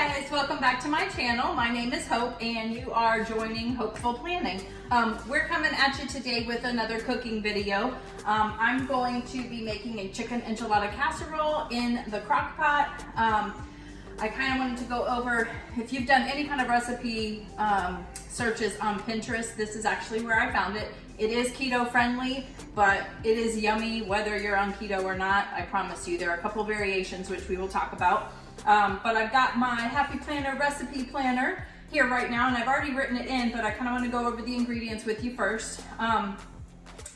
guys, welcome back to my channel. My name is Hope and you are joining Hopeful Planning. We're coming at you today with another cooking video. I'm going to be making a chicken enchilada casserole in the crock pot. I kind of wanted to go over, if you've done any kind of recipe searches on Pinterest, this is actually where I found it. It is keto friendly, but it is yummy whether you're on keto or not. I promise you. There are a couple variations which we will talk about. But I've got my Happy Planner recipe planner here right now, and I've already written it in, but I kind of want to go over the ingredients with you first.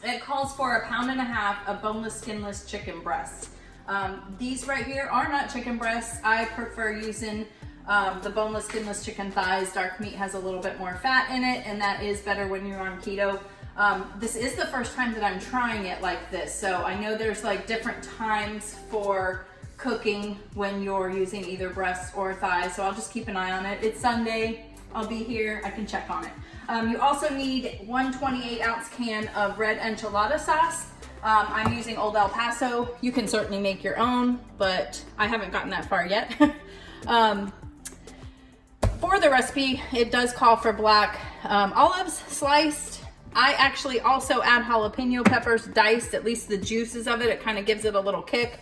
It calls for 1.5 pounds of boneless, skinless chicken breasts. These right here are not chicken breasts. I prefer using the boneless, skinless chicken thighs. Dark meat has a little bit more fat in it, and that is better when you're on keto. This is the first time that I'm trying it like this, so I know there's like different times for cooking when you're using either breasts or thighs, so I'll just keep an eye on it. It's Sunday, I'll be here, I can check on it. You also need 1 28-ounce can of red enchilada sauce. I'm using Old El Paso. You can certainly make your own, but I haven't gotten that far yet. For the recipe, it does call for black olives sliced. I actually also add jalapeno peppers diced, at least the juices of it. It kind of gives it a little kick.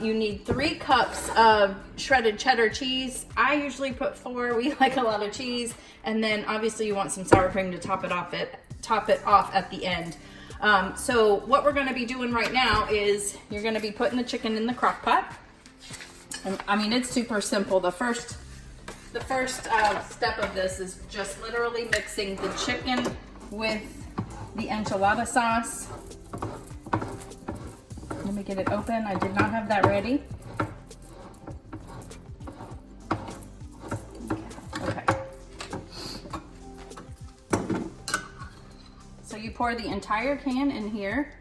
You need 3 cups of shredded cheddar cheese. I usually put 4. We like a lot of cheese. And then obviously you want some sour cream to top it off at the end. So what we're gonna be doing right now is you're gonna be putting the chicken in the crock pot. And, I mean, it's super simple. The first step of this is just literally mixing the chicken with the enchilada sauce. Let me get it open. I did not have that ready. Okay. So you pour the entire can in here.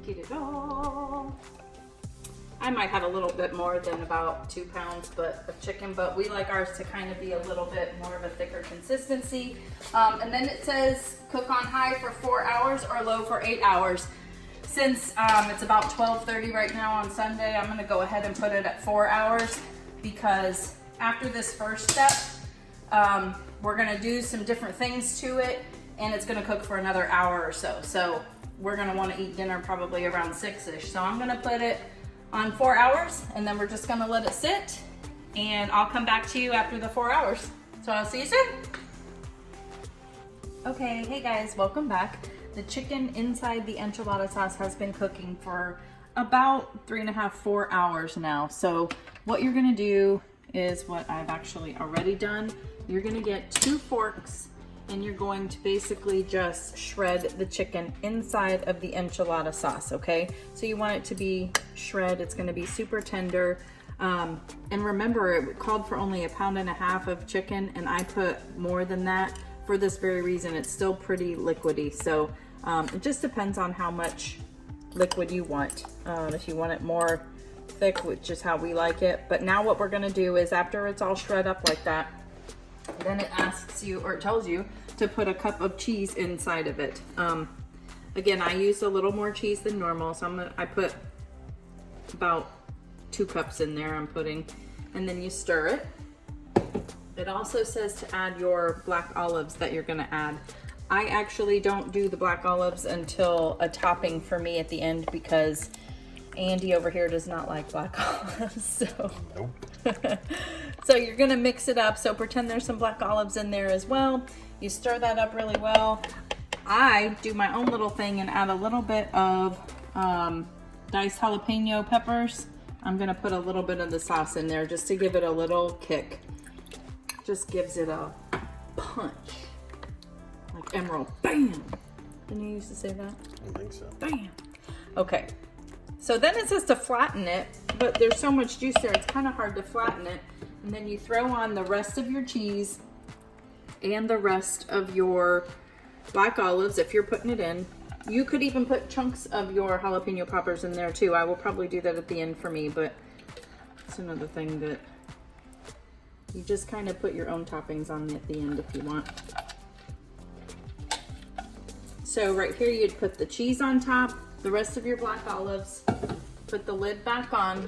Get it all. I might have a little bit more than about 2 pounds of chicken, but we like ours to kind of be a little bit more of a thicker consistency. And then it says cook on high for 4 hours or low for 8 hours. Since it's about 12:30 right now on Sunday, I'm gonna go ahead and put it at 4 hours, because after this first step, we're gonna do some different things to it, and it's gonna cook for another hour or so. So we're gonna wanna eat dinner probably around 6-ish. So I'm gonna put it on 4 hours, and then we're just gonna let it sit, and I'll come back to you after the 4 hours. So I'll see you soon. Okay, hey guys, welcome back. The chicken inside the enchilada sauce has been cooking for about 3.5–4 hours now. So what you're gonna do is what I've actually already done. You're gonna get 2 forks, and you're going to basically just shred the chicken inside of the enchilada sauce, okay? So you want it to be shred. It's gonna be super tender. And remember, it called for only 1.5 pounds of chicken, and I put more than that for this very reason. It's still pretty liquidy. So it just depends on how much liquid you want. If you want it more thick, which is how we like it. But now what we're gonna do is, after it's all shred up like that, then it asks you, or it tells you, to put a cup of cheese inside of it. Again, I used a little more cheese than normal, so I put about 2 cups in there. I'm putting, and then you stir it. It also says to add your black olives that you're gonna add. I actually don't do the black olives until a topping for me at the end, because Andy over here does not like black olives, so. Nope. So you're gonna mix it up. So pretend there's some black olives in there as well. You stir that up really well. I do my own little thing and add a little bit of diced jalapeno peppers. I'm gonna put a little bit of the sauce in there just to give it a little kick. Just gives it a punch. Like Emerald, bam! Didn't you used to say that? I think so. Bam! Okay. So then it says to flatten it, but there's so much juice there, it's kind of hard to flatten it. And then you throw on the rest of your cheese and the rest of your black olives if you're putting it in. You could even put chunks of your jalapeno poppers in there too. I will probably do that at the end for me, but it's another thing that you just kind of put your own toppings on at the end if you want. So right here you'd put the cheese on top, the rest of your black olives, put the lid back on,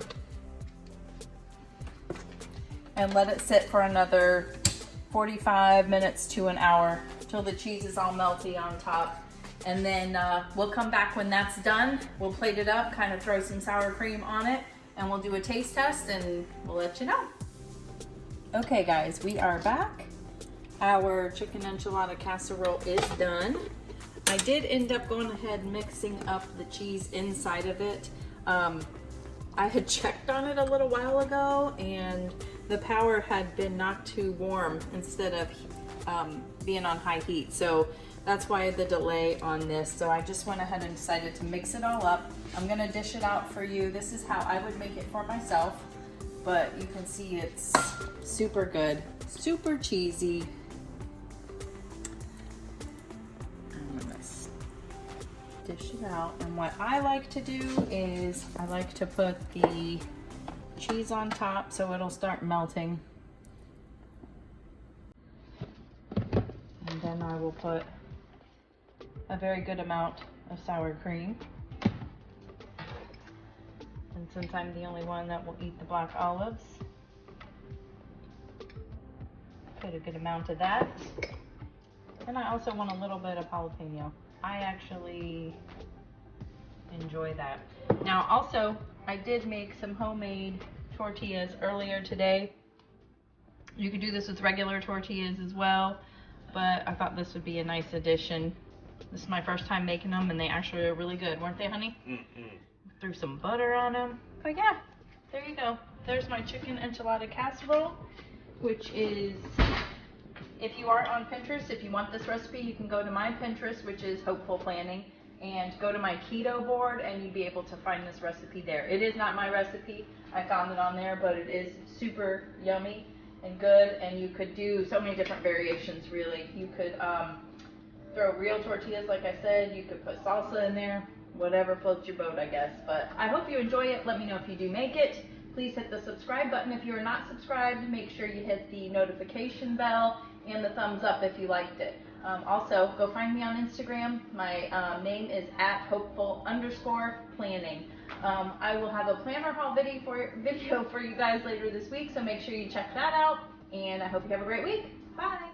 and let it sit for another 45 minutes to an hour till the cheese is all melty on top. And then we'll come back when that's done. We'll plate it up, kind of throw some sour cream on it, and we'll do a taste test and we'll let you know. Okay guys, we are back. Our chicken enchilada casserole is done. I did end up going ahead mixing up the cheese inside of it. I had checked on it a little while ago and the power had been knocked too warm instead of being on high heat. So that's why the delay on this. So I just went ahead and decided to mix it all up. I'm gonna dish it out for you. This is how I would make it for myself, but you can see it's super good, super cheesy. Dish it out, and what I like to do is I like to put the cheese on top so it'll start melting, and then I will put a very good amount of sour cream, and since I'm the only one that will eat the black olives, put a good amount of that, and I also want a little bit of jalapeno. I actually enjoy that. Now also, I did make some homemade tortillas earlier today. You could do this with regular tortillas as well, but I thought this would be a nice addition. This is my first time making them, and they actually are really good, weren't they, honey? Threw some butter on them. But yeah, there you go. There's my chicken enchilada casserole, which is, if you are on Pinterest, if you want this recipe, you can go to my Pinterest, which is Hopeful Planning, and go to my keto board, and you'd be able to find this recipe there. It is not my recipe. I found it on there, but it is super yummy and good, and you could do so many different variations, really. You could throw real tortillas, like I said. You could put salsa in there, whatever floats your boat, I guess. But I hope you enjoy it. Let me know if you do make it. Please hit the subscribe button if you are not subscribed. Make sure you hit the notification bell and the thumbs up if you liked it. Also, go find me on Instagram. My name is @hopeful_planning. I will have a planner haul video for you guys later this week, so make sure you check that out. And I hope you have a great week. Bye.